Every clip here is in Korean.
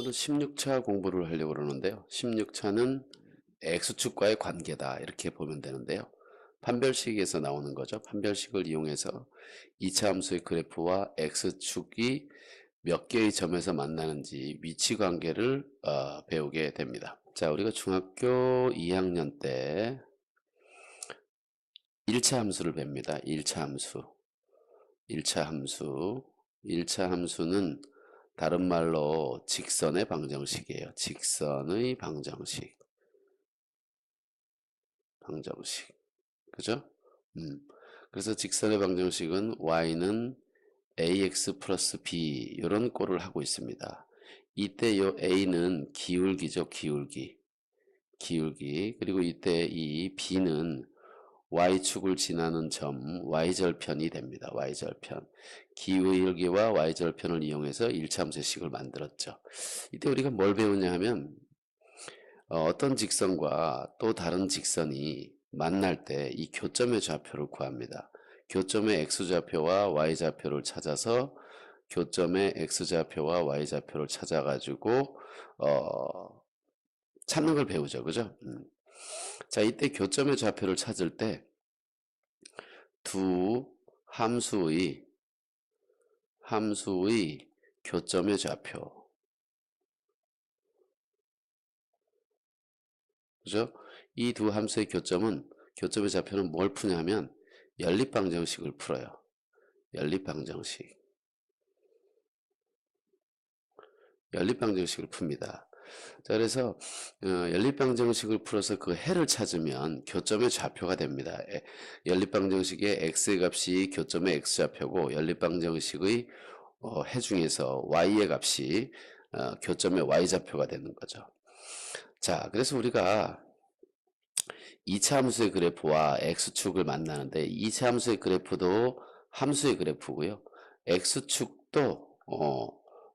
오늘은 16차 공부를 하려고 그러는데요. 16차는 X축과의 관계다 이렇게 보면 되는데요. 판별식에서 나오는 거죠. 판별식을 이용해서 2차 함수의 그래프와 X축이 몇 개의 점에서 만나는지 위치 관계를 배우게 됩니다. 자, 우리가 중학교 2학년 때 1차 함수를 봅니다. 1차 함수. 1차 함수. 1차 함수는 다른 말로 직선의 방정식이에요. 직선의 방정식. 그죠? 그래서 직선의 방정식은 y는 ax 플러스 b 이런 꼴을 하고 있습니다. 이때 요 a는 기울기죠. 기울기. 그리고 이때 이 b는 y축을 지나는 점 y절편이 됩니다. y절편. 기울기와 y절편을 이용해서 1차 함수식을 만들었죠. 이때 우리가 뭘 배우냐 하면 어떤 직선과 또 다른 직선이 만날 때 이 교점의 좌표를 구합니다. 교점의 x좌표와 y좌표를 찾아서 교점의 x좌표와 y좌표를 찾아가지고 찾는 걸 배우죠. 그죠? 자, 이때 교점의 좌표를 찾을 때 두 함수의 교점의 좌표. 그죠? 이 두 함수의 교점의 좌표는 뭘 푸냐면 연립방정식을 풀어요. 연립방정식을 풉니다. 자, 그래서 연립방정식을 풀어서 그 해를 찾으면 교점의 좌표가 됩니다. 연립방정식의 x의 값이 교점의 x좌표고 연립방정식의 해 중에서 y의 값이 교점의 y좌표가 되는 거죠. 자, 그래서 우리가 2차 함수의 그래프와 x축을 만나는데 2차 함수의 그래프도 함수의 그래프고요. x축도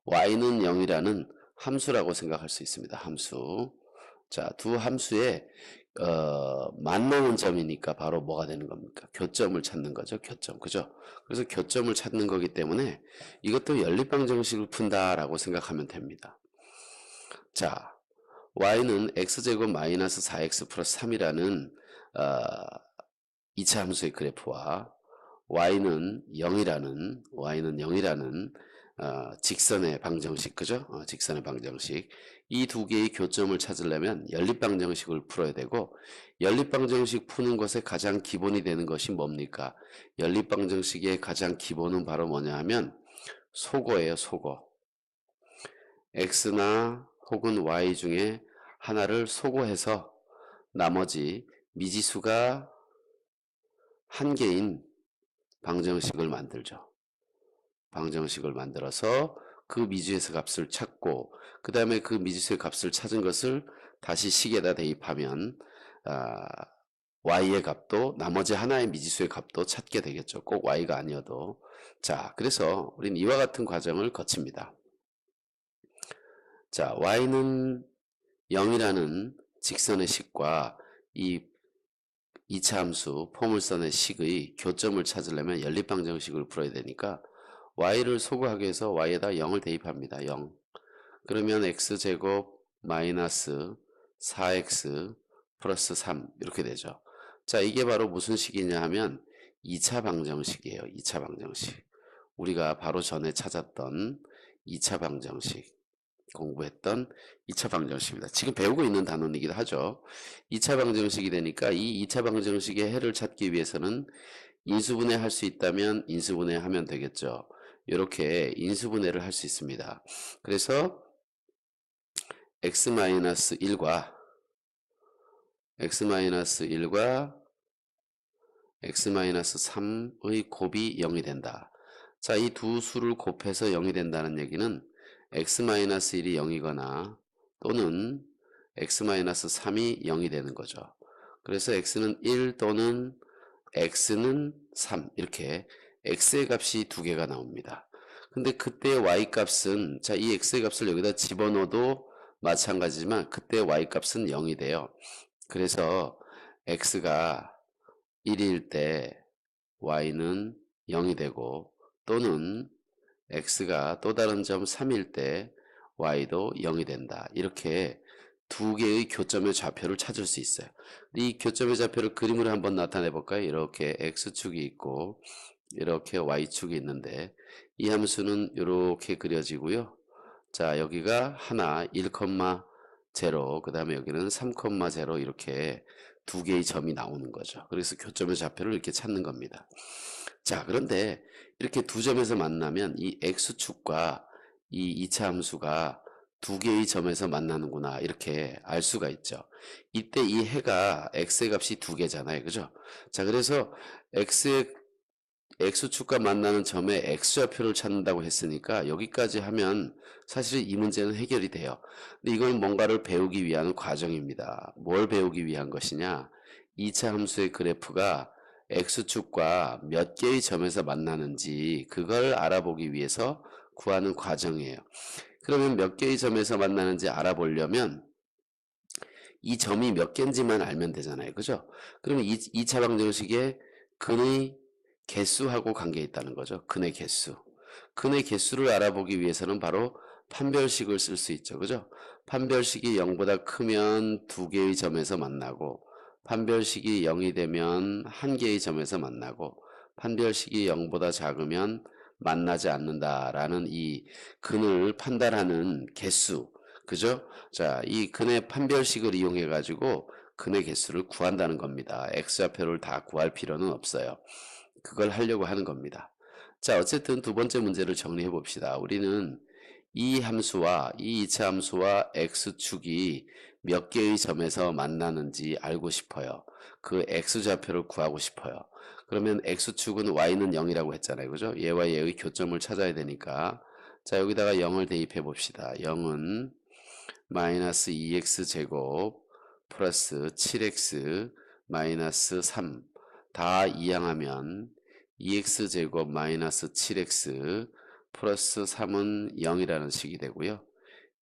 y는 0이라는 함수라고 생각할 수 있습니다. 함수. 자, 두 함수의 만나는 점이니까 바로 뭐가 되는 겁니까? 교점을 찾는 거죠. 교점. 그죠? 그래서 교점을 찾는 거기 때문에 이것도 연립방정식을 푼다라고 생각하면 됩니다. 자, y는 x제곱 마이너스 4x 플러스 3이라는 2차 함수의 그래프와 y는 0이라는 직선의 방정식, 그죠? 직선의 방정식. 이 두 개의 교점을 찾으려면 연립방정식을 풀어야 되고, 연립방정식 푸는 것의 가장 기본이 되는 것이 뭡니까? 연립방정식의 가장 기본은 바로 뭐냐 하면 소거예요, 소거. x나 혹은 y 중에 하나를 소거해서 나머지 미지수가 한 개인 방정식을 만들죠. 방정식을 만들어서 그 미지수의 값을 찾고 그 다음에 그 미지수의 값을 찾은 것을 다시 식에다 대입하면 y의 값도 나머지 하나의 미지수의 값도 찾게 되겠죠. 꼭 y가 아니어도. 자, 그래서 우리는 이와 같은 과정을 거칩니다. 자, y는 0이라는 직선의 식과 이 2차 함수 포물선의 식의 교점을 찾으려면 연립방정식을 풀어야 되니까 y를 소거하기 위해서 y에다 0을 대입합니다. 0. 그러면 x제곱 마이너스 4x 플러스 3 이렇게 되죠. 자, 이게 바로 무슨 식이냐 하면 2차 방정식이에요. 2차 방정식. 우리가 바로 전에 찾았던 2차 방정식. 공부했던 2차 방정식입니다. 지금 배우고 있는 단원이기도 하죠. 2차 방정식이 되니까 이 2차 방정식의 해를 찾기 위해서는 인수분해 할 수 있다면 인수분해 하면 되겠죠. 이렇게 인수분해를 할 수 있습니다. 그래서 x-1과 x-3의 곱이 0이 된다. 자, 이 두 수를 곱해서 0이 된다는 얘기는 x-1이 0이거나 또는 x-3이 0이 되는 거죠. 그래서 x는 1 또는 x는 3 이렇게 x의 값이 두 개가 나옵니다. 근데 그때 y 값은 자, 이 x의 값을 여기다 집어넣어도 마찬가지지만 그때 y 값은 0이 돼요. 그래서 x가 1일 때 y는 0이 되고 또는 x가 또 다른 점 3일 때 y도 0이 된다. 이렇게 두 개의 교점의 좌표를 찾을 수 있어요. 이 교점의 좌표를 그림으로 한번 나타내 볼까요? 이렇게 x축이 있고 이렇게 y축이 있는데 이 함수는 이렇게 그려지고요. 자, 여기가 하나 1,0, 그 다음에 여기는 3,0 이렇게 두 개의 점이 나오는 거죠. 그래서 교점의 좌표를 이렇게 찾는 겁니다. 자, 그런데 이렇게 두 점에서 만나면 이 x축과 이 2차 함수가 두 개의 점에서 만나는구나 이렇게 알 수가 있죠. 이때 이 해가 x의 값이 두 개잖아요. 그죠? 자, 그래서 x축과 만나는 점의 x좌표를 찾는다고 했으니까 여기까지 하면 사실 이 문제는 해결이 돼요. 근데 이건 뭔가를 배우기 위한 과정입니다. 뭘 배우기 위한 것이냐? 2차 함수의 그래프가 x축과 몇 개의 점에서 만나는지 그걸 알아보기 위해서 구하는 과정이에요. 그러면 몇 개의 점에서 만나는지 알아보려면 이 점이 몇 개인지만 알면 되잖아요. 그죠? 그러면 2차 방정식에 근의 개수하고 관계 있다는 거죠. 근의 개수. 근의 개수를 알아보기 위해서는 바로 판별식을 쓸 수 있죠. 그죠? 판별식이 0보다 크면 두 개의 점에서 만나고 판별식이 0이 되면 한 개의 점에서 만나고 판별식이 0보다 작으면 만나지 않는다라는 이 근을 판단하는 개수. 그죠? 자, 이 근의 판별식을 이용해 가지고 근의 개수를 구한다는 겁니다. x좌표를 다 구할 필요는 없어요. 그걸 하려고 하는 겁니다. 자, 어쨌든 두 번째 문제를 정리해 봅시다. 우리는 이 함수와 이 2차 함수와 x축이 몇 개의 점에서 만나는지 알고 싶어요. 그 x좌표를 구하고 싶어요. 그러면 x축은 y는 0이라고 했잖아요. 그죠? 얘와 얘의 교점을 찾아야 되니까 자, 여기다가 0을 대입해 봅시다. 0은 마이너스 2x 제곱 플러스 7x 마이너스 3 다 이항하면 2x 제곱 마이너스 7x 플러스 3은 0이라는 식이 되고요.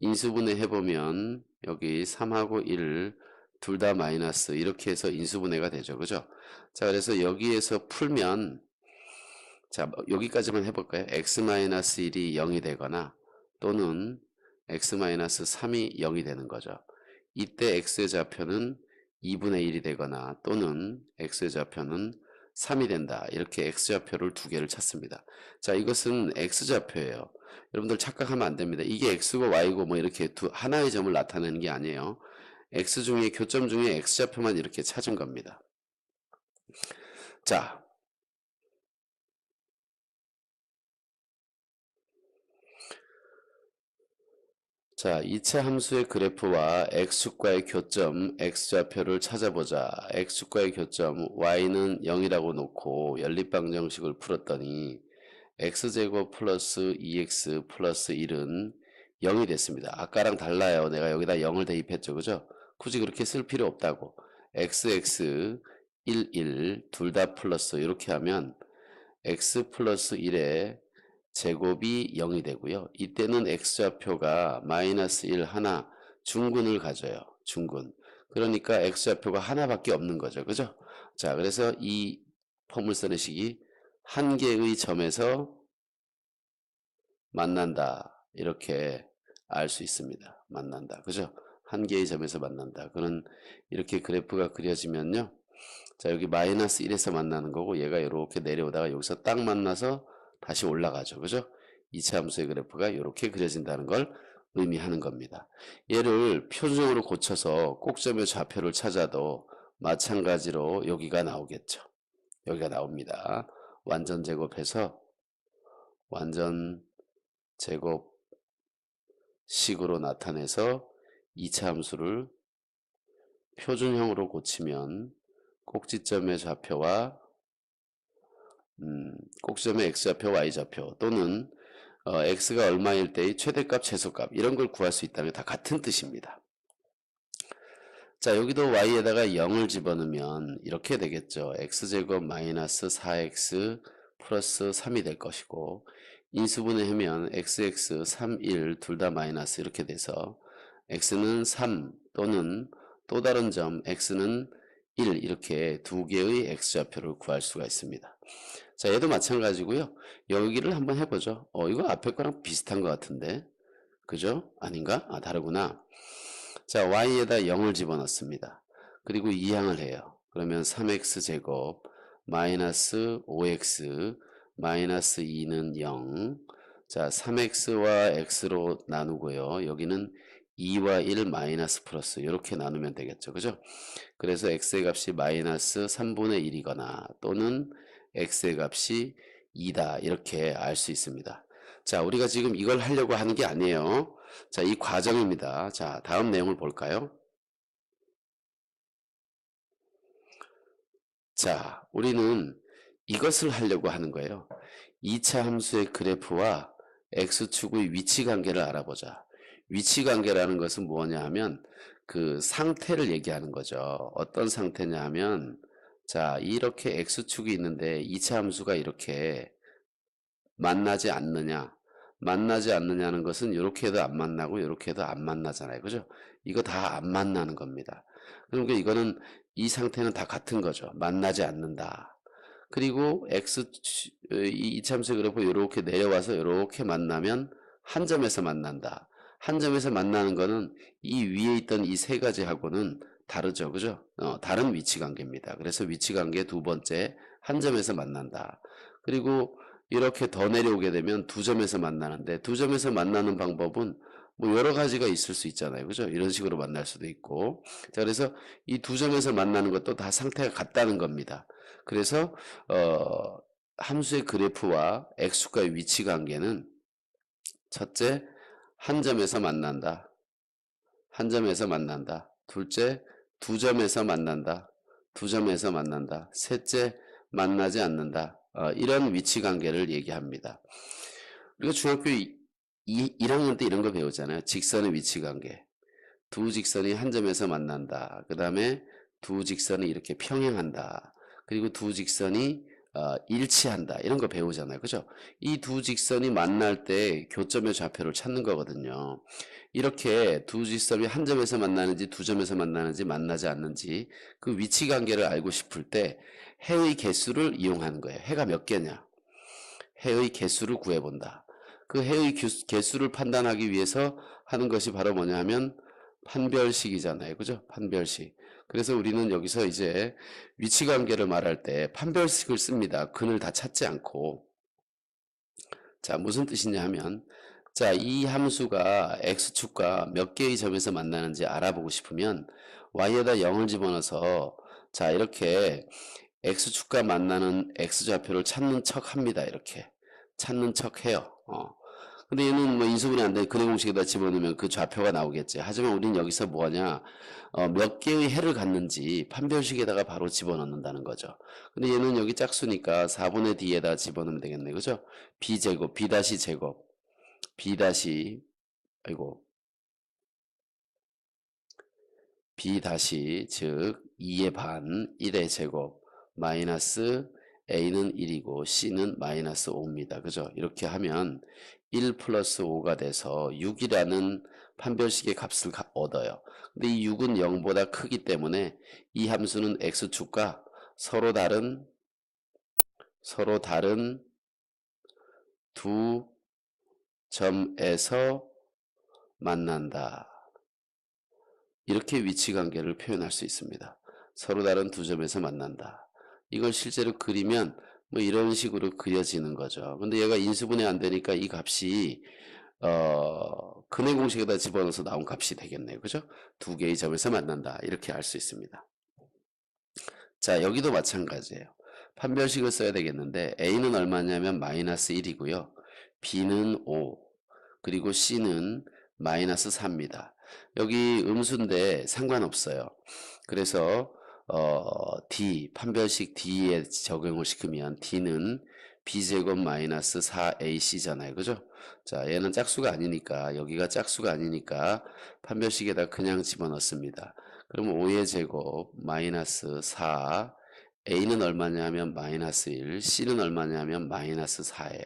인수분해 해보면 여기 3하고 1 둘 다 마이너스 이렇게 해서 인수분해가 되죠. 그죠? 자, 그래서 여기에서 풀면 자, 여기까지만 해볼까요? x-1이 0이 되거나 또는 x-3이 0이 되는 거죠. 이때 x의 좌표는 2분의 1이 되거나 또는 x의 좌표는 3이 된다. 이렇게 x좌표를 두 개를 찾습니다. 자, 이것은 x좌표예요. 여러분들 착각하면 안 됩니다. 이게 x고 y고 뭐 이렇게 하나의 점을 나타내는 게 아니에요. x 중에 교점 중에 x좌표만 이렇게 찾은 겁니다. 자, 자, 2차 함수의 그래프와 x축과의 교점 x좌표를 찾아보자. x축과의 교점 y는 0이라고 놓고 연립방정식을 풀었더니 x제곱 플러스 2x 플러스 1은 0이 됐습니다. 아까랑 달라요. 내가 여기다 0을 대입했죠. 그죠? 굳이 그렇게 쓸 필요 없다고. x, 1 둘 다 플러스 이렇게 하면 x 플러스 1에 제곱이 0이 되고요. 이때는 x좌표가 마이너스 1 하나 중근을 가져요. 중근. 그러니까 x좌표가 하나밖에 없는 거죠. 그죠? 자, 그래서 이 포물선의 식이 한 개의 점에서 만난다. 이렇게 알 수 있습니다. 만난다. 그죠? 한 개의 점에서 만난다. 그런 이렇게 그래프가 그려지면요. 자, 여기 마이너스 1에서 만나는 거고 얘가 이렇게 내려오다가 여기서 딱 만나서 다시 올라가죠. 그죠? 2차 함수의 그래프가 이렇게 그려진다는 걸 의미하는 겁니다. 얘를 표준형으로 고쳐서 꼭점의 좌표를 찾아도 마찬가지로 여기가 나오겠죠. 여기가 나옵니다. 완전 제곱해서 완전 제곱식으로 나타내서 2차 함수를 표준형으로 고치면 꼭지점의 좌표와 꼭지점의 x좌표, y좌표 또는 x가 얼마일 때의 최대값, 최소값 이런 걸 구할 수 있다는 게 다 같은 뜻입니다. 자, 여기도 y에다가 0을 집어넣으면 이렇게 되겠죠. x제곱 마이너스 4x 플러스 3이 될 것이고 인수분해하면 xx, 3, 1 둘 다 마이너스 이렇게 돼서 x는 3 또는 또 다른 점 x는 1 이렇게 두 개의 x좌표를 구할 수가 있습니다. 자, 얘도 마찬가지고요. 여기를 한번 해보죠. 이거 앞에 거랑 비슷한 것 같은데. 그죠? 아닌가? 아, 다르구나. 자, y에다 0을 집어넣습니다. 그리고 이항을 해요. 그러면 3x 제곱 마이너스 5x 마이너스 2는 0. 자, 3x와 x로 나누고요. 여기는 2와 1 마이너스 플러스 이렇게 나누면 되겠죠. 그죠? 그래서 x의 값이 마이너스 3분의 1이거나 또는 x의 값이 2다 이렇게 알 수 있습니다. 자, 우리가 지금 이걸 하려고 하는 게 아니에요. 자, 이 과정입니다. 자, 다음 내용을 볼까요? 자, 우리는 이것을 하려고 하는 거예요. 2차 함수의 그래프와 x축의 위치 관계를 알아보자. 위치 관계라는 것은 뭐냐 하면 그 상태를 얘기하는 거죠. 어떤 상태냐 하면 자, 이렇게 x축이 있는데 2차 함수가 이렇게 만나지 않느냐. 만나지 않느냐는 것은 이렇게 해도 안 만나고 이렇게 해도 안 만나잖아요. 그죠? 이거 다 안 만나는 겁니다. 그러니까 이거는 이 상태는 다 같은 거죠. 만나지 않는다. 그리고 이 이참수 그래프 이렇게 내려와서 이렇게 만나면 한 점에서 만난다. 한 점에서 만나는 거는 이 위에 있던 이 세 가지하고는 다르죠. 그죠? 다른 위치 관계입니다. 그래서 위치 관계 두 번째 한 점에서 만난다. 그리고 이렇게 더 내려오게 되면 두 점에서 만나는데 두 점에서 만나는 방법은 뭐 여러 가지가 있을 수 있잖아요. 그죠? 이런 식으로 만날 수도 있고. 자, 그래서 이 두 점에서 만나는 것도 다 상태가 같다는 겁니다. 그래서 함수의 그래프와 x축과의 위치 관계는 첫째, 한 점에서 만난다. 한 점에서 만난다. 둘째, 두 점에서 만난다. 두 점에서 만난다. 셋째, 만나지 않는다. 이런 위치 관계를 얘기합니다. 우리가 중학교 1학년 때 이런 거 배우잖아요. 직선의 위치 관계. 두 직선이 한 점에서 만난다. 그 다음에 두 직선이 이렇게 평행한다. 그리고 두 직선이 일치한다. 이런 거 배우잖아요. 그죠? 이 두 직선이 만날 때 교점의 좌표를 찾는 거거든요. 이렇게 두 직선이 한 점에서 만나는지 두 점에서 만나는지 만나지 않는지 그 위치 관계를 알고 싶을 때 해의 개수를 이용하는 거예요. 해가 몇 개냐? 해의 개수를 구해본다. 그 해의 개수를 판단하기 위해서 하는 것이 바로 뭐냐 하면 판별식이잖아요. 그죠? 판별식. 그래서 우리는 여기서 이제 위치 관계를 말할 때 판별식을 씁니다. 근을 다 찾지 않고. 자, 무슨 뜻이냐 하면 자, 이 함수가 x축과 몇 개의 점에서 만나는지 알아보고 싶으면 y에다 0을 집어넣어서 자, 이렇게 x축과 만나는 x좌표를 찾는 척 합니다. 이렇게 찾는 척 해요. 근데 얘는 뭐 인수분해 안 돼. 근해 공식에다 집어넣으면 그 좌표가 나오겠지. 하지만 우리는 여기서 뭐하냐? 몇 개의 해를 갖는지 판별식에다가 바로 집어넣는다는 거죠. 근데 얘는 여기 짝수니까 4분의 d에다 집어넣으면 되겠네. 그죠? b제곱, b 다시 제곱, b 다시, 아이고, b 다시, 즉 2의 반, 1의 제곱, 마이너스 a는 1이고 c는 마이너스 5입니다. 그죠? 이렇게 하면 1 플러스 5가 돼서 6이라는 판별식의 값을 얻어요. 근데 이 6은 0보다 크기 때문에 이 함수는 x축과 서로 다른 두 점에서 만난다. 이렇게 위치 관계를 표현할 수 있습니다. 서로 다른 두 점에서 만난다. 이걸 실제로 그리면 뭐 이런 식으로 그려지는 거죠. 근데 얘가 인수분해 안 되니까 이 값이 근해 공식에다 집어넣어서 나온 값이 되겠네요. 그죠? 두 개의 점에서 만난다. 이렇게 알 수 있습니다. 자, 여기도 마찬가지예요. 판별식을 써야 되겠는데 a는 얼마냐면 마이너스 1이고요. b는 5, 그리고 c는 마이너스 4입니다. 여기 음수인데 상관없어요. 그래서 D, 판별식 D에 적용을 시키면 D는 B제곱 마이너스 4AC잖아요. 그죠? 자, 얘는 짝수가 아니니까, 여기가 짝수가 아니니까 판별식에다 그냥 집어넣습니다. 그럼 5의 제곱 마이너스 4, A는 얼마냐면 마이너스 1, C는 얼마냐면 마이너스 4예요.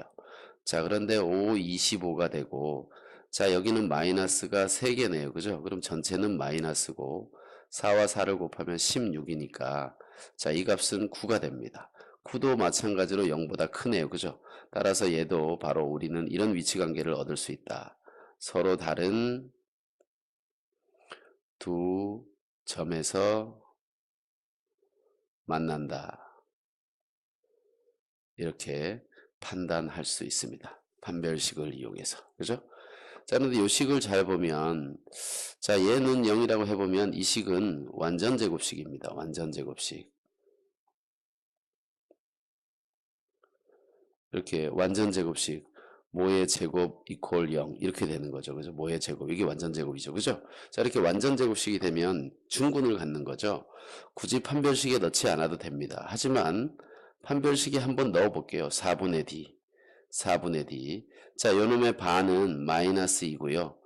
자, 그런데 5, 25가 되고, 자, 여기는 마이너스가 3개네요. 그죠? 그럼 전체는 마이너스고 4와 4를 곱하면 16이니까 자, 이 값은 9가 됩니다. 9도 마찬가지로 0보다 크네요. 그죠? 따라서 얘도 바로 우리는 이런 위치 관계를 얻을 수 있다. 서로 다른 두 점에서 만난다. 이렇게 판단할 수 있습니다. 판별식을 이용해서. 그죠? 자, 그런데 이 식을 잘 보면, 자, 얘는 0이라고 해보면 이 식은 완전 제곱식입니다. 완전 제곱식. 이렇게 완전 제곱식. 모의 제곱 이퀄 0 이렇게 되는 거죠. 그죠? 모의 제곱. 이게 완전 제곱이죠. 그죠? 자, 이렇게 완전 제곱식이 되면 중군을 갖는 거죠. 굳이 판별식에 넣지 않아도 됩니다. 하지만 판별식에 한번 넣어 볼게요. 4분의 D. 4분의 D. 자, 요놈의 반은 마이너스 2고요.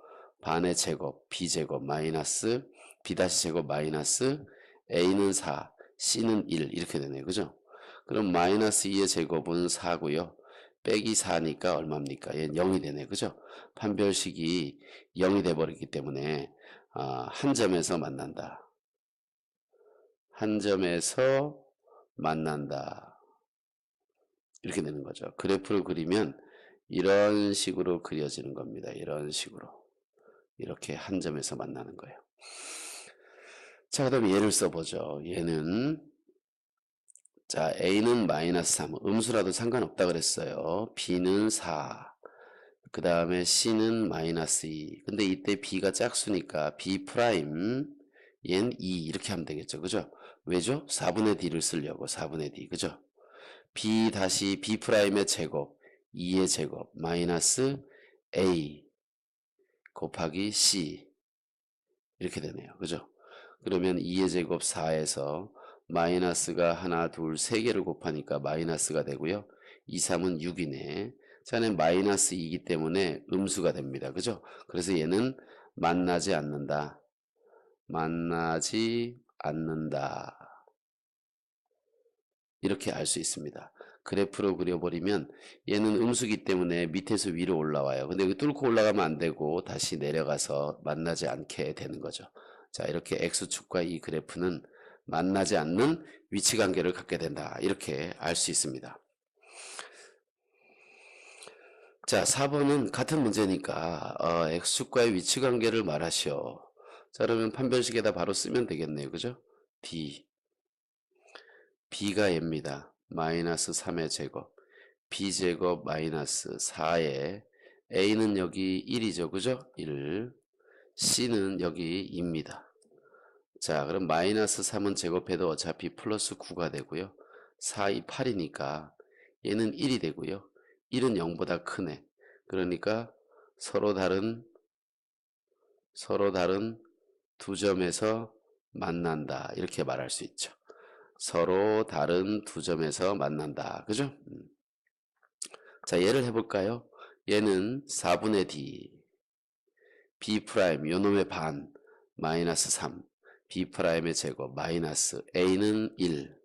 반의 제곱, B제곱 마이너스 B-제곱 마이너스 A는 4, C는 1 이렇게 되네요. 그죠? 그럼 마이너스 2의 제곱은 4고요. 빼기 4니까 얼마입니까? 얘는 0이 되네. 그죠? 판별식이 0이 돼버리기 때문에 한 점에서 만난다. 한 점에서 만난다. 이렇게 되는 거죠. 그래프를 그리면 이런 식으로 그려지는 겁니다. 이런 식으로. 이렇게 한 점에서 만나는 거예요. 자, 그 다음에 얘를 써보죠. 얘는 자, A는 마이너스 3. 음수라도 상관없다 그랬어요. B는 4. 그 다음에 C는 마이너스 2. 근데 이때 B가 짝수니까 B 프라임 얘는 2 이렇게 하면 되겠죠. 그죠? 왜죠? 4분의 D를 쓰려고 4분의 D. 그죠? B 다시 B 프라임의 제곱 2의 제곱 마이너스 A 곱하기 C 이렇게 되네요. 그죠? 그러면 2의 제곱 4에서 마이너스가 하나, 둘, 세 개를 곱하니까 마이너스가 되고요. 2, 3은 6이네. 자는 마이너스 2이기 때문에 음수가 됩니다. 그죠? 그래서 얘는 만나지 않는다. 만나지 않는다. 이렇게 알 수 있습니다. 그래프로 그려버리면 얘는 음수기 때문에 밑에서 위로 올라와요. 근데 여기 뚫고 올라가면 안 되고 다시 내려가서 만나지 않게 되는 거죠. 자, 이렇게 X축과 이 그래프는 만나지 않는 위치관계를 갖게 된다. 이렇게 알 수 있습니다. 자, 4번은 같은 문제니까 X축과의 위치관계를 말하시오. 자, 그러면 판별식에다 바로 쓰면 되겠네요. 그죠? D B가 얘입니다. 마이너스 3의 제곱 B제곱 마이너스 4에 A는 여기 1이죠. 그죠? 1 C는 여기 2입니다. 자, 그럼 마이너스 3은 제곱해도 어차피 플러스 9가 되고요. 4, 2, 8이니까 얘는 1이 되고요. 1은 0보다 크네. 그러니까 서로 다른 두 점에서 만난다. 이렇게 말할 수 있죠. 서로 다른 두 점에서 만난다. 그죠? 자, 얘를 해볼까요? 얘는 4분의 D B 프라임 요놈의 반 마이너스 3 B 프라임의 제곱 마이너스 A는 1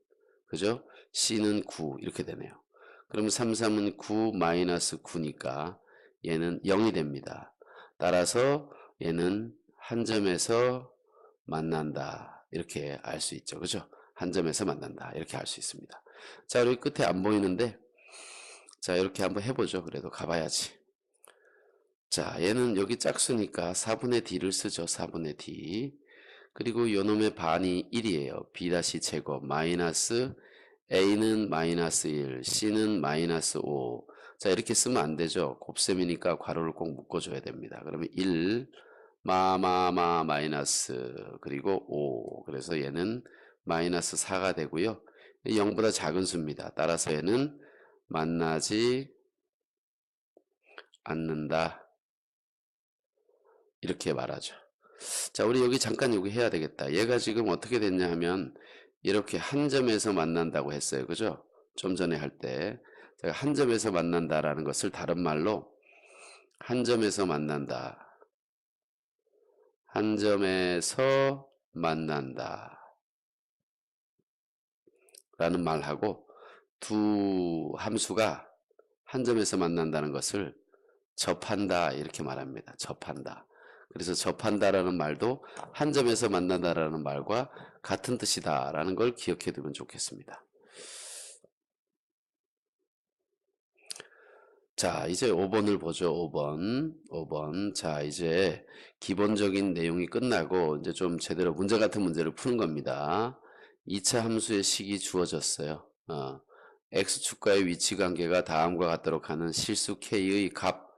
그죠? C는 9 이렇게 되네요. 그럼 3, 3은 9 마이너스 9니까 얘는 0이 됩니다. 따라서 얘는 한 점에서 만난다. 이렇게 알 수 있죠. 그죠? 한 점에서 만난다. 이렇게 알 수 있습니다. 자, 여기 끝에 안 보이는데 자, 이렇게 한번 해보죠. 그래도 가봐야지. 자, 얘는 여기 짝수니까 4분의 D를 쓰죠. 4분의 D. 그리고 요놈의 반이 1이에요. B-제곱 마이너스 A는 마이너스 1, C는 마이너스 5. 자, 이렇게 쓰면 안 되죠. 곱셈이니까 괄호를 꼭 묶어줘야 됩니다. 그러면 1, 마이너스, 그리고 5. 그래서 얘는 마이너스 4가 되고요. 0보다 작은 수입니다. 따라서 얘는 만나지 않는다. 이렇게 말하죠. 자, 우리 여기 잠깐 여기 해야 되겠다. 얘가 지금 어떻게 됐냐 하면 이렇게 한 점에서 만난다고 했어요. 그죠? 좀 전에 할 때 제가 한 점에서 만난다라는 것을 다른 말로 한 점에서 만난다. 한 점에서 만난다. 라는 말하고 두 함수가 한 점에서 만난다는 것을 접한다 이렇게 말합니다. 접한다. 그래서 접한다라는 말도 한 점에서 만난다라는 말과 같은 뜻이다라는 걸 기억해 두면 좋겠습니다. 자, 이제 5번을 보죠. 5번. 5번. 자, 이제 기본적인 내용이 끝나고 이제 좀 제대로 문제 같은 문제를 푸는 겁니다. 2차 함수의 식이 주어졌어요. x축과의 위치 관계가 다음과 같도록 하는 실수 k의 값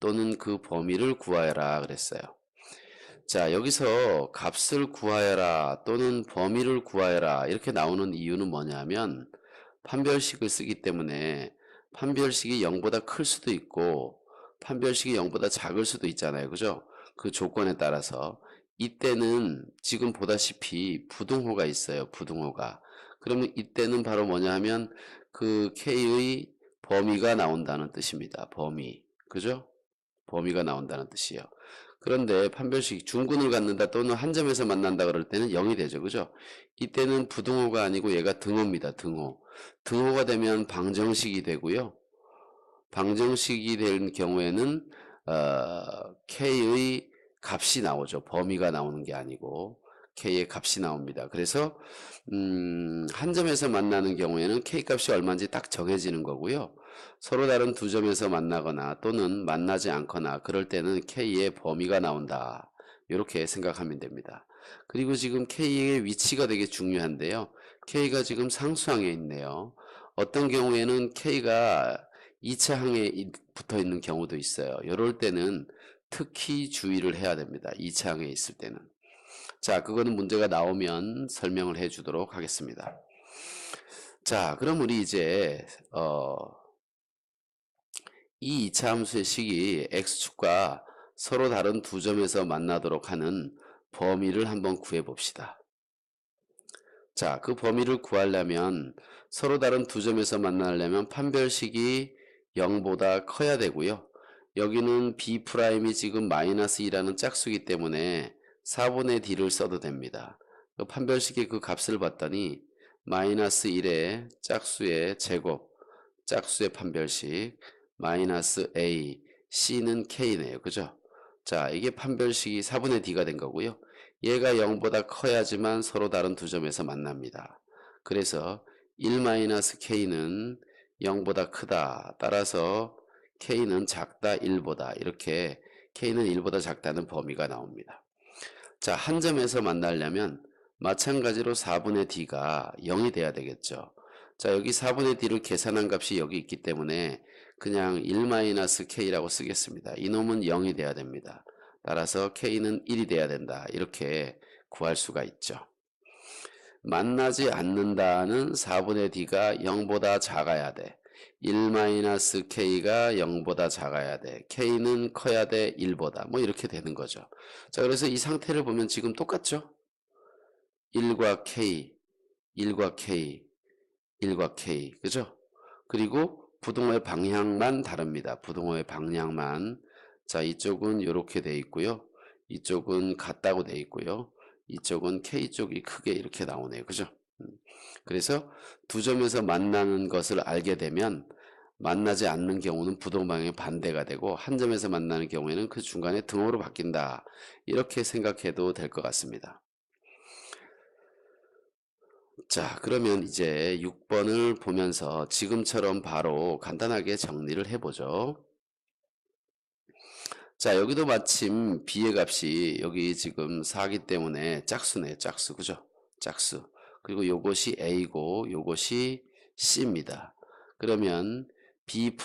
또는 그 범위를 구하여라 그랬어요. 자, 여기서 값을 구하여라 또는 범위를 구하여라 이렇게 나오는 이유는 뭐냐면 판별식을 쓰기 때문에 판별식이 0보다 클 수도 있고 판별식이 0보다 작을 수도 있잖아요. 그죠? 그 조건에 따라서 이때는 지금 보다시피 부등호가 있어요. 부등호가. 그러면 이때는 바로 뭐냐 하면 그 K의 범위가 나온다는 뜻입니다. 범위. 그죠? 범위가 나온다는 뜻이에요. 그런데 판별식 중근을 갖는다 또는 한 점에서 만난다 그럴 때는 0이 되죠. 그죠? 이때는 부등호가 아니고 얘가 등호입니다. 등호. 등호가 되면 방정식이 되고요. 방정식이 된 경우에는 K의 값이 나오죠. 범위가 나오는 게 아니고 K의 값이 나옵니다. 그래서 한 점에서 만나는 경우에는 K 값이 얼마인지 딱 정해지는 거고요. 서로 다른 두 점에서 만나거나 또는 만나지 않거나 그럴 때는 K의 범위가 나온다. 이렇게 생각하면 됩니다. 그리고 지금 K의 위치가 되게 중요한데요. K가 지금 상수항에 있네요. 어떤 경우에는 K가 2차 항에 붙어 있는 경우도 있어요. 이럴 때는 특히 주의를 해야 됩니다. 2차 항에 있을 때는. 자, 그거는 문제가 나오면 설명을 해 주도록 하겠습니다. 자, 그럼 우리 이제 이 2차 함수의 식이 x축과 서로 다른 두 점에서 만나도록 하는 범위를 한번 구해 봅시다. 자, 그 범위를 구하려면 서로 다른 두 점에서 만나려면 판별식이 0보다 커야 되고요. 여기는 B'이 지금 마이너스 2라는 짝수이기 때문에 4분의 D를 써도 됩니다. 그 판별식의 그 값을 봤더니 마이너스 1의 짝수의 제곱, 짝수의 판별식, 마이너스 A, C는 K네요. 그죠? 자, 이게 판별식이 4분의 D가 된 거고요. 얘가 0보다 커야지만 서로 다른 두 점에서 만납니다. 그래서 1-K는 0보다 크다. 따라서 K는 작다 1보다. 이렇게 K는 1보다 작다는 범위가 나옵니다. 자, 한 점에서 만나려면 마찬가지로 4분의 D가 0이 돼야 되겠죠. 자, 여기 4분의 D를 계산한 값이 여기 있기 때문에 그냥 1-K라고 쓰겠습니다. 이놈은 0이 돼야 됩니다. 따라서 K는 1이 돼야 된다. 이렇게 구할 수가 있죠. 만나지 않는다는 4분의 D가 0보다 작아야 돼. 1-K가 0보다 작아야 돼. K는 커야 돼. 1보다. 뭐 이렇게 되는 거죠. 자, 그래서 이 상태를 보면 지금 똑같죠? 1과 K, 1과 K, 1과 K. 그죠? 그리고 부등호의 방향만 다릅니다. 부등호의 방향만. 자, 이쪽은 이렇게 돼 있고요. 이쪽은 같다고 돼 있고요. 이쪽은 K 쪽이 크게 이렇게 나오네요. 그죠? 그래서 두 점에서 만나는 것을 알게 되면 만나지 않는 경우는 부동 방향의 반대가 되고 한 점에서 만나는 경우에는 그 중간에 등호로 바뀐다. 이렇게 생각해도 될 것 같습니다. 자, 그러면 이제 6번을 보면서 지금처럼 바로 간단하게 정리를 해보죠. 자, 여기도 마침 B의 값이 여기 지금 4기 때문에 짝수네, 짝수. 그죠? 짝수. 그리고 요것이 A고 요것이 C입니다. 그러면 B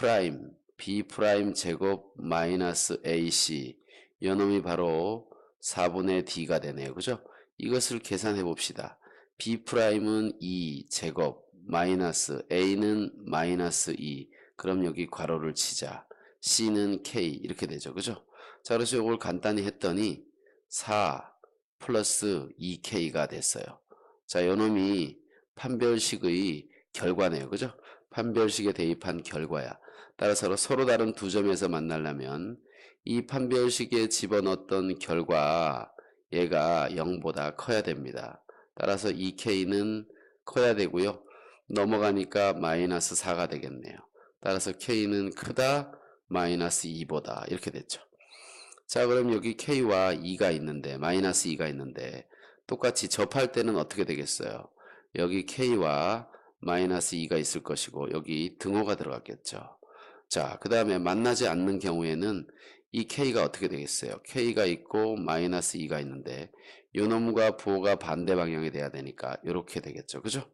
제곱 마이너스 AC 요 놈이 바로 4분의 D가 되네요. 그죠? 이것을 계산해 봅시다. B'은 2 제곱 마이너스 A는 마이너스 2. 그럼 여기 괄호를 치자. C는 K 이렇게 되죠. 그죠? 자, 그래서 이걸 간단히 했더니 4 플러스 2K가 됐어요. 자, 요놈이 판별식의 결과네요. 그죠? 판별식에 대입한 결과야. 따라서 서로 다른 두 점에서 만나려면 이 판별식에 집어넣었던 결과 얘가 0보다 커야 됩니다. 따라서 2K는 커야 되고요. 넘어가니까 마이너스 4가 되겠네요. 따라서 K는 크다 마이너스 2보다 이렇게 됐죠. 자, 그럼 여기 K와 2가 있는데 마이너스 2가 있는데 똑같이 접할 때는 어떻게 되겠어요? 여기 K와 마이너스 2가 있을 것이고 여기 등호가 들어갔겠죠. 자, 그 다음에 만나지 않는 경우에는 이 K가 어떻게 되겠어요? K가 있고 마이너스 2가 있는데 요 놈과 부호가 반대 방향이 돼야 되니까 이렇게 되겠죠. 그죠?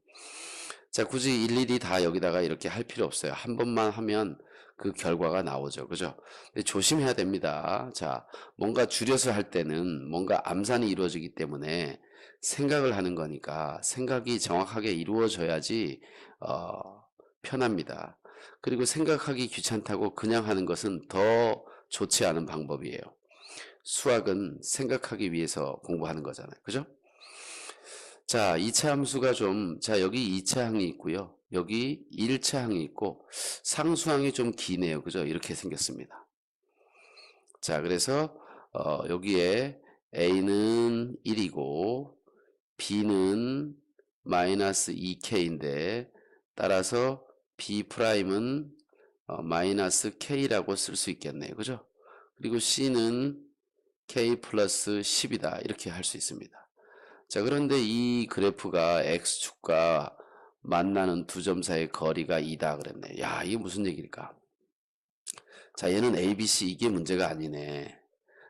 자, 굳이 일일이 다 여기다가 이렇게 할 필요 없어요. 한 번만 하면 그 결과가 나오죠. 그죠? 근데 조심해야 됩니다. 자, 뭔가 줄여서 할 때는 뭔가 암산이 이루어지기 때문에 생각을 하는 거니까 생각이 정확하게 이루어져야지 편합니다. 그리고 생각하기 귀찮다고 그냥 하는 것은 더 좋지 않은 방법이에요. 수학은 생각하기 위해서 공부하는 거잖아요. 그죠? 자, 2차 함수가 자, 여기 2차 항이 있고요. 여기 1차 항이 있고, 상수항이 좀 기네요. 그죠? 이렇게 생겼습니다. 자, 그래서, 여기에 A는 1이고, B는 마이너스 2K인데, 따라서 B'은 마이너스 K라고 쓸 수 있겠네요. 그죠? 그리고 C는 K 플러스 10이다. 이렇게 할 수 있습니다. 자, 그런데 이 그래프가 X축과 만나는 두 점 사이의 거리가 2다 그랬네. 야, 이게 무슨 얘기일까? 자, 얘는 ABC 이게 문제가 아니네.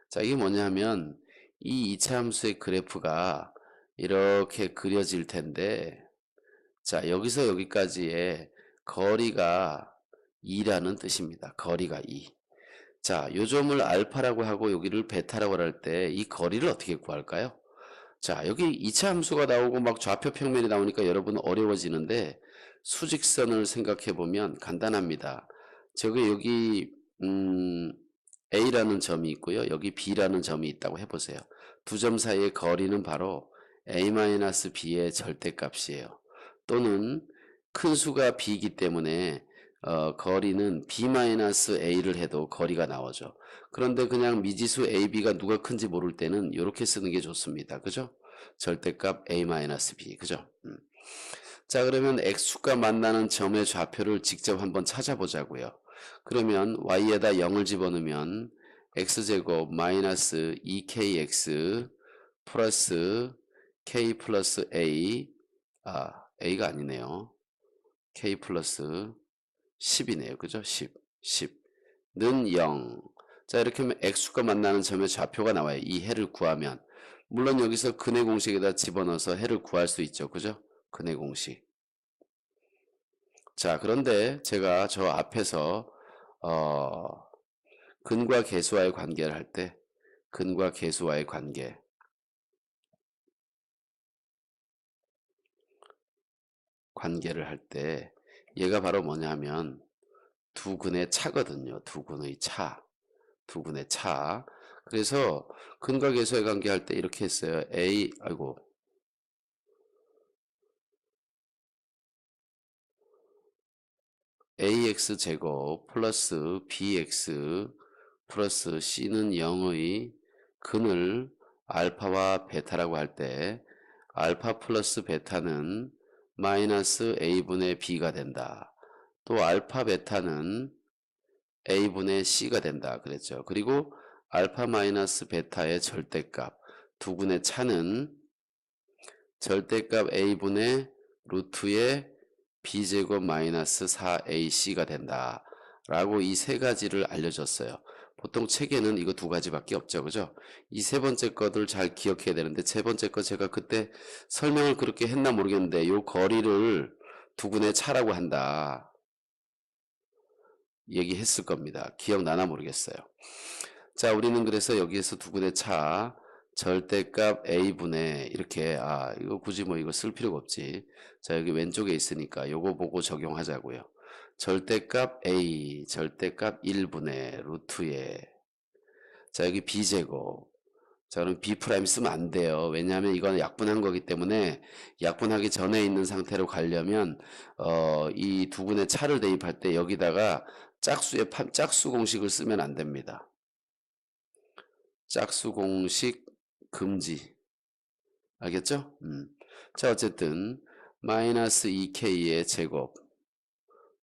자, 이게 뭐냐면 이 이차 함수의 그래프가 이렇게 그려질 텐데, 자, 여기서 여기까지의 거리가 2라는 뜻입니다. 거리가 2. 자, 요 점을 알파라고 하고 여기를 베타라고 할 때 이 거리를 어떻게 구할까요? 자, 여기 2차 함수가 나오고 막 좌표 평면이 나오니까 여러분 어려워지는데 수직선을 생각해 보면 간단합니다. 여기 A라는 점이 있고요. 여기 B라는 점이 있다고 해보세요. 두 점 사이의 거리는 바로 A-B의 절대값이에요. 또는 큰 수가 B이기 때문에 거리는 B-A를 해도 거리가 나오죠. 그런데 그냥 미지수 AB가 누가 큰지 모를 때는 이렇게 쓰는 게 좋습니다. 그죠? 절대값 A-B. 그죠? 자, 그러면 X축과 만나는 점의 좌표를 직접 한번 찾아보자고요. 그러면 Y에다 0을 집어넣으면 X제곱 마이너스 2KX 플러스 K 플러스 A, A가 아니네요. K 플러스 10이네요. 그죠? 10는 0. 자, 이렇게 하면 X축과 만나는 점의 좌표가 나와요. 이 해를 구하면. 물론 여기서 근의 공식에다 집어넣어서 해를 구할 수 있죠. 그죠? 근의 공식. 자, 그런데 제가 저 앞에서 근과 계수와의 관계를 할 때 근과 계수와의 관계를 할 때 얘가 바로 뭐냐면 두 근의 차거든요. 두 근의 차. 두 근의 차. 그래서 근과 계수의 관계 할 때 이렇게 했어요. ax 제곱 플러스 bx 플러스 c는 0의 근을 알파와 베타라고 할 때 알파 플러스 베타는 마이너스 a분의 b가 된다. 또 알파 베타는 a분의 c가 된다 그랬죠. 그리고 알파 마이너스 베타의 절대값 두 근의 차는 절대값 a분의 루트의 b제곱 마이너스 4ac가 된다 라고 이 세 가지를 알려줬어요. 보통 책에는 이거 두 가지밖에 없죠. 그죠? 이 세 번째 것들 잘 기억해야 되는데 세 번째 거 제가 그때 설명을 그렇게 했나 모르겠는데 요 거리를 두 근의 차라고 한다 얘기했을 겁니다. 기억나나 모르겠어요. 자, 우리는 그래서 여기에서 두 근의 차 절대값 a분의 이렇게 이거 굳이 뭐 이거 쓸 필요가 없지. 자, 여기 왼쪽에 있으니까 요거 보고 적용하자고요. 절대값 a 절대값 1분의 루트에 자, 여기 b제곱. 자, 그럼 b 프라임 쓰면 안 돼요. 왜냐하면 이건 약분한 거기 때문에 약분하기 전에 있는 상태로 가려면 이 두 근의 차를 대입할 때 여기다가 짝수 공식을 쓰면 안 됩니다. 짝수 공식 금지. 알겠죠? 자, 어쨌든 마이너스 2k의 제곱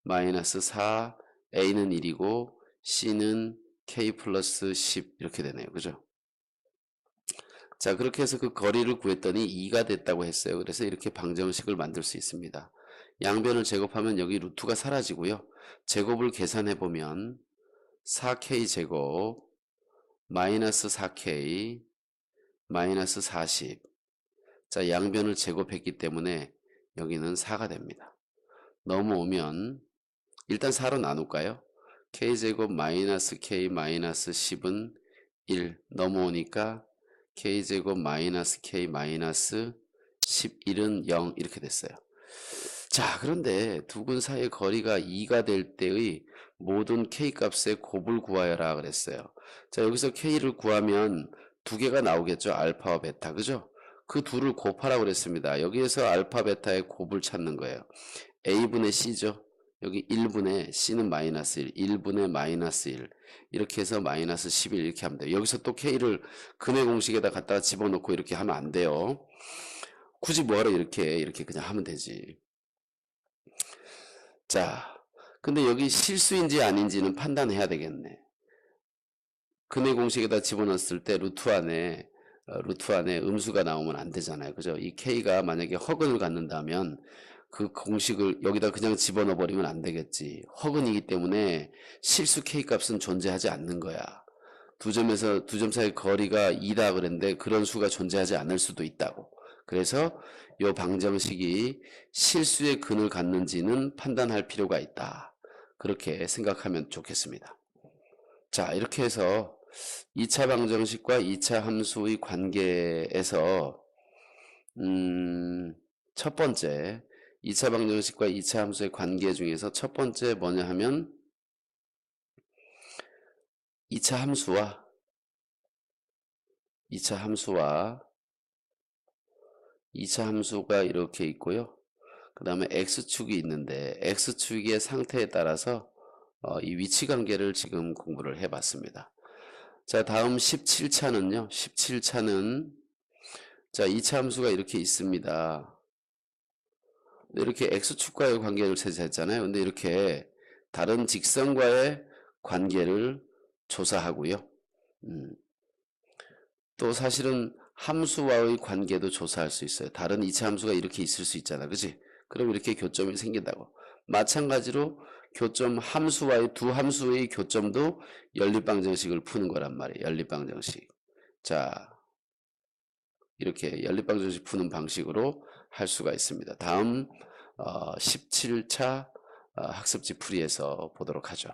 마이너스 4 a는 1이고 c는 k 플러스 10 이렇게 되네요. 그죠? 자, 그렇게 해서 그 거리를 구했더니 2가 됐다고 했어요. 그래서 이렇게 방정식을 만들 수 있습니다. 양변을 제곱하면 여기 루트가 사라지고요. 제곱을 계산해 보면 4K 제곱 마이너스 4K 마이너스 40. 자, 양변을 제곱했기 때문에 여기는 4가 됩니다. 넘어오면 일단 4로 나눌까요? K제곱 마이너스 K 마이너스 10은 1. 넘어오니까 K제곱 마이너스 K 마이너스 11은 0 이렇게 됐어요. 자, 그런데 두 근 사이의 거리가 2가 될 때의 모든 K 값의 곱을 구하여라 그랬어요. 자, 여기서 K를 구하면 두 개가 나오겠죠. 알파와 베타. 그죠? 그 둘을 곱하라고 그랬습니다. 여기에서 알파, 베타의 곱을 찾는 거예요. A분의 C죠. 여기 1분의 C는 마이너스 1, 1분의 마이너스 1 이렇게 해서 마이너스 11 이렇게 하면 돼요. 여기서 또 K를 근의 공식에다 갖다가 집어넣고 이렇게 하면 안 돼요. 굳이 뭐하러 이렇게 그냥 하면 되지. 자, 근데 여기 실수인지 아닌지는 판단해야 되겠네. 근의 공식에다 집어넣었을 때 루트 안에 음수가 나오면 안 되잖아요. 그죠? 이 K가 만약에 허근을 갖는다면 그 공식을 여기다 그냥 집어넣어 버리면 안 되겠지. 허근이기 때문에 실수 K 값은 존재하지 않는 거야. 두 점 사이 거리가 2다 그랬는데 그런 수가 존재하지 않을 수도 있다고. 그래서 이 방정식이 실수의 근을 갖는지는 판단할 필요가 있다. 그렇게 생각하면 좋겠습니다. 자, 이렇게 해서 2차 방정식과 2차 함수의 관계에서 첫 번째 2차 방정식과 2차 함수의 관계 중에서 첫 번째 뭐냐 하면 2차 함수와 2차 함수가 이렇게 있고요. 그 다음에 X축이 있는데 X축의 상태에 따라서 이 위치 관계를 지금 공부를 해봤습니다. 자, 다음 17차는요. 17차는 자, 2차 함수가 이렇게 있습니다. 이렇게 X축과의 관계를 제시했잖아요. 근데 이렇게 다른 직선과의 관계를 조사하고요. 또 사실은 함수와의 관계도 조사할 수 있어요. 다른 2차 함수가 이렇게 있을 수 있잖아. 그치? 그럼 이렇게 교점이 생긴다고. 마찬가지로 교점 함수와의 두 함수의 교점도 연립방정식을 푸는 거란 말이에요. 연립방정식. 자, 이렇게 연립방정식 푸는 방식으로 할 수가 있습니다. 다음 17차 학습지 풀이에서 보도록 하죠.